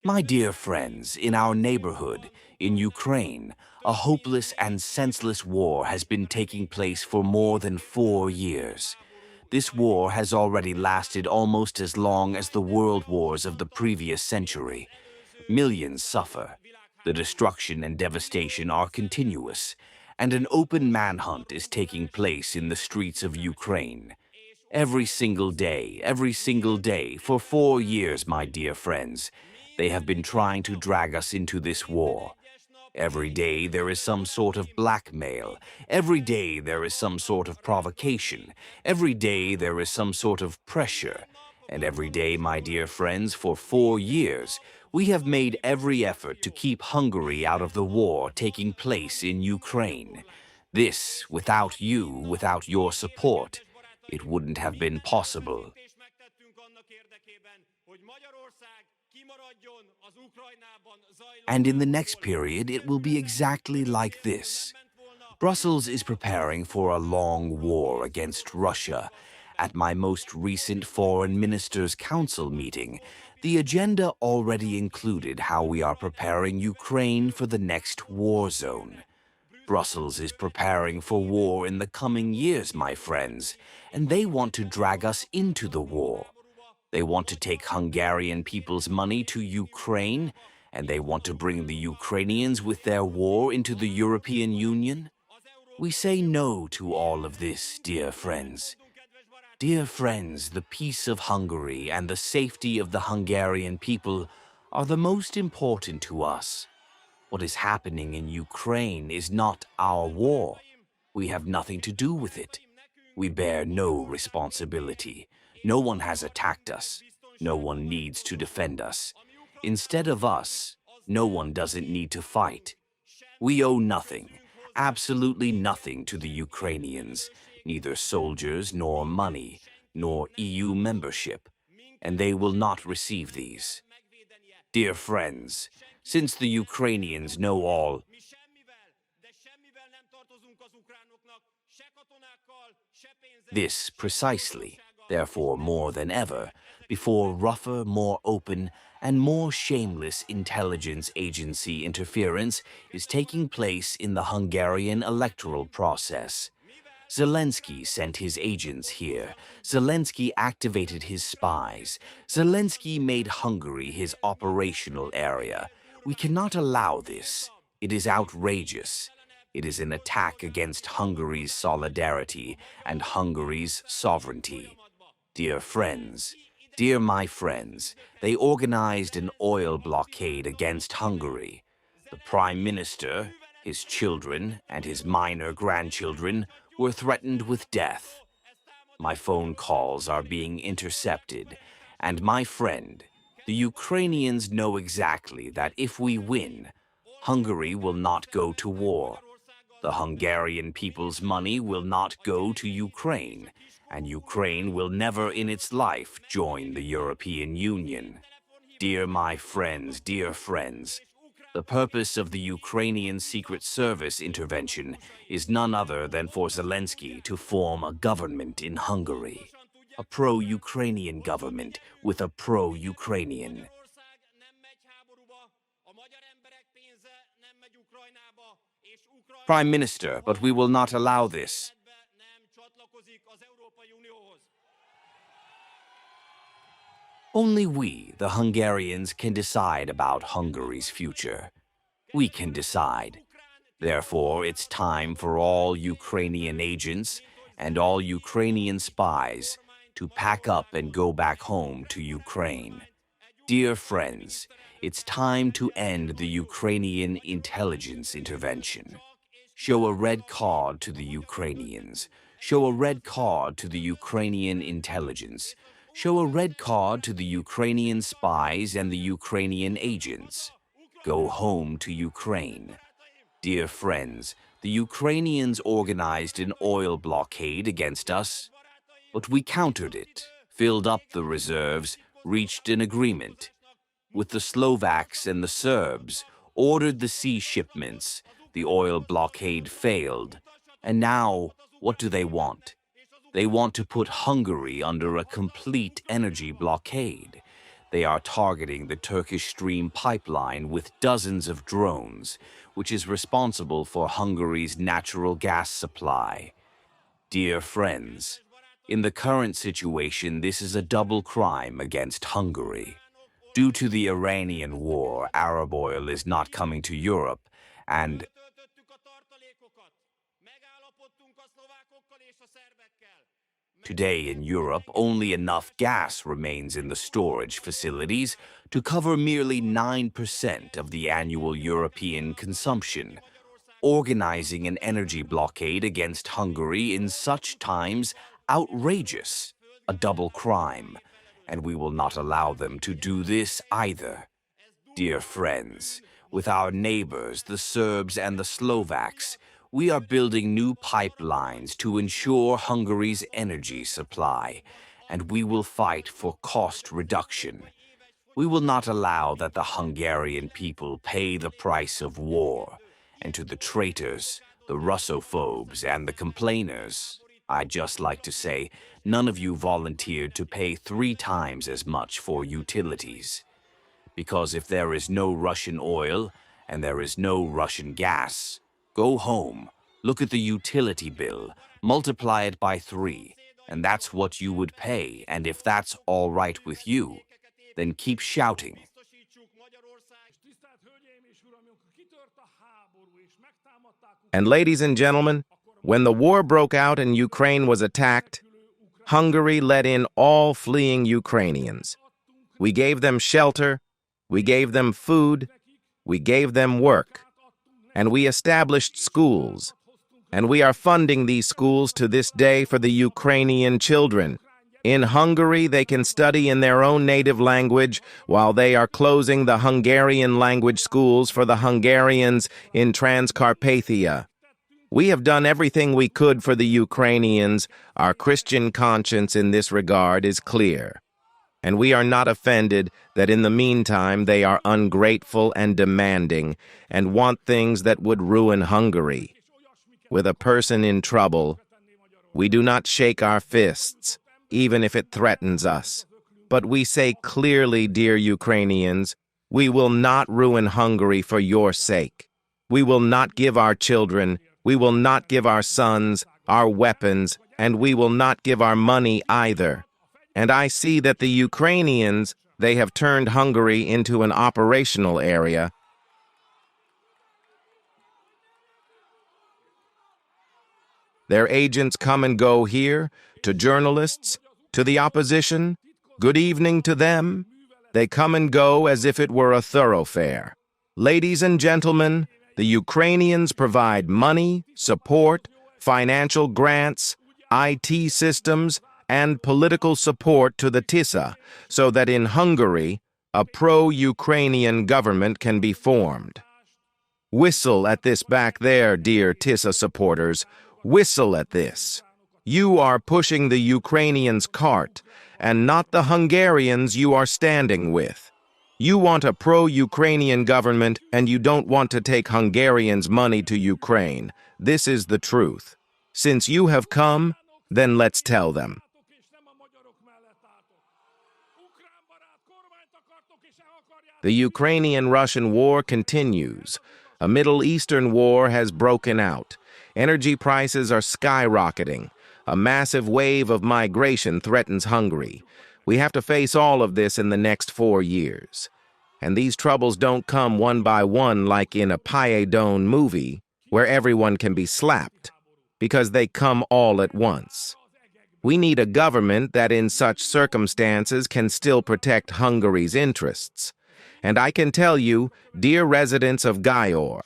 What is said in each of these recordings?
My dear friends, in our neighborhood, in Ukraine, a hopeless and senseless war has been taking place for more than 4 years. This war has already lasted almost as long as the world wars of the previous century. Millions suffer. The destruction and devastation are continuous, and an open manhunt is taking place in the streets of Ukraine. Every single day, for 4 years, my dear friends, they have been trying to drag us into this war. Every day there is some sort of blackmail. Every day there is some sort of provocation. Every day there is some sort of pressure. And every day, my dear friends, for 4 years, we have made every effort to keep Hungary out of the war taking place in Ukraine. This, without you, without your support, it wouldn't have been possible. And in the next period, it will be exactly like this. Brussels is preparing for a long war against Russia. At my most recent Foreign Ministers' Council meeting, the agenda already included how we are preparing Ukraine for the next war zone. Brussels is preparing for war in the coming years, my friends, and they want to drag us into the war. They want to take Hungarian people's money to Ukraine, and they want to bring the Ukrainians with their war into the European Union. We say no to all of this, dear friends. Dear friends, the peace of Hungary and the safety of the Hungarian people are the most important to us. What is happening in Ukraine is not our war. We have nothing to do with it. We bear no responsibility. No one has attacked us. No one needs to defend us. Instead of us, no one doesn't need to fight. We owe nothing, absolutely nothing to the Ukrainians, neither soldiers nor money, nor EU membership, and they will not receive these. Dear friends, since the Ukrainians know all, this precisely, therefore more than ever, before rougher, more open, and more shameless intelligence agency interference is taking place in the Hungarian electoral process. Zelensky sent his agents here. Zelensky activated his spies. Zelensky made Hungary his operational area. We cannot allow this. It is outrageous. It is an attack against Hungary's solidarity and Hungary's sovereignty. Dear friends, dear my friends, they organized an oil blockade against Hungary. The Prime Minister, his children, and his minor grandchildren were threatened with death. My phone calls are being intercepted, and my friend, the Ukrainians know exactly that if we win, Hungary will not go to war. The Hungarian people's money will not go to Ukraine, and Ukraine will never in its life join the European Union. Dear my friends, the purpose of the Ukrainian Secret Service intervention is none other than for Zelensky to form a government in Hungary, a pro-Ukrainian government with a pro-Ukrainian. Prime Minister, but we will not allow this. Only we, the Hungarians, can decide about Hungary's future. We can decide. Therefore, it's time for all Ukrainian agents and all Ukrainian spies to pack up and go back home to Ukraine. Dear friends, it's time to end the Ukrainian intelligence intervention. Show a red card to the Ukrainians. Show a red card to the Ukrainian intelligence. Show a red card to the Ukrainian spies and the Ukrainian agents. Go home to Ukraine. Dear friends, the Ukrainians organized an oil blockade against us, but we countered it, filled up the reserves, reached an agreement. With the Slovaks and the Serbs, ordered the sea shipments. The oil blockade failed. And now, what do they want? They want to put Hungary under a complete energy blockade. They are targeting the Turkish Stream pipeline with dozens of drones, which is responsible for Hungary's natural gas supply. Dear friends, in the current situation, this is a double crime against Hungary. Due to the Iranian war, Arab oil is not coming to Europe, and today in Europe, only enough gas remains in the storage facilities to cover merely 9% of the annual European consumption. Organizing an energy blockade against Hungary in such times outrageous, a double crime, and we will not allow them to do this either. Dear friends, with our neighbors, the Serbs and the Slovaks, we are building new pipelines to ensure Hungary's energy supply, and we will fight for cost reduction. We will not allow that the Hungarian people pay the price of war, and to the traitors, the Russophobes, and the complainers, I'd just like to say, none of you volunteered to pay 3 times as much for utilities. Because if there is no Russian oil, and there is no Russian gas, go home, look at the utility bill, multiply it by 3, and that's what you would pay, and if that's all right with you, then keep shouting. And ladies and gentlemen, when the war broke out and Ukraine was attacked, Hungary let in all fleeing Ukrainians. We gave them shelter, we gave them food, we gave them work, and we established schools. And we are funding these schools to this day for the Ukrainian children. In Hungary, they can study in their own native language, while they are closing the Hungarian language schools for the Hungarians in Transcarpathia. We have done everything we could for the Ukrainians. Our Christian conscience in this regard is clear. And we are not offended that in the meantime they are ungrateful and demanding and want things that would ruin Hungary. With a person in trouble, we do not shake our fists, even if it threatens us. But we say clearly, dear Ukrainians, we will not ruin Hungary for your sake. We will not give our children, we will not give our sons, our weapons, and we will not give our money either. And I see that the Ukrainians, they have turned Hungary into an operational area. Their agents come and go here, to journalists, to the opposition. Good evening to them. They come and go as if it were a thoroughfare. Ladies and gentlemen, the Ukrainians provide money, support, financial grants, IT systems, and political support to the TISA, so that in Hungary, a pro-Ukrainian government can be formed. Whistle at this back there, dear TISA supporters. Whistle at this. You are pushing the Ukrainians' cart, and not the Hungarians you are standing with. You want a pro-Ukrainian government, and you don't want to take Hungarians' money to Ukraine. This is the truth. Since you have come, then let's tell them. The Ukrainian-Russian war continues. A Middle Eastern war has broken out. Energy prices are skyrocketing. A massive wave of migration threatens Hungary. We have to face all of this in the next 4 years. And these troubles don't come one by one like in a Paedon movie, where everyone can be slapped, because they come all at once. We need a government that in such circumstances can still protect Hungary's interests. And I can tell you, dear residents of Gyor,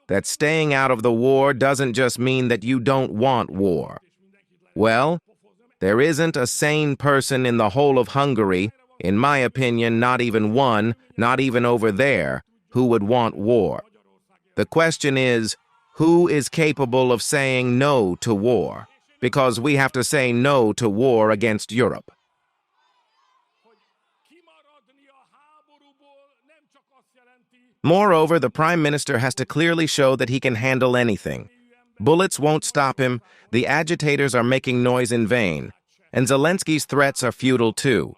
that staying out of the war doesn't just mean that you don't want war. Well, there isn't a sane person in the whole of Hungary, in my opinion, not even one, not even over there, who would want war. The question is, who is capable of saying no to war? Because we have to say no to war against Europe. Moreover, the Prime Minister has to clearly show that he can handle anything. Bullets won't stop him, the agitators are making noise in vain, and Zelensky's threats are futile too.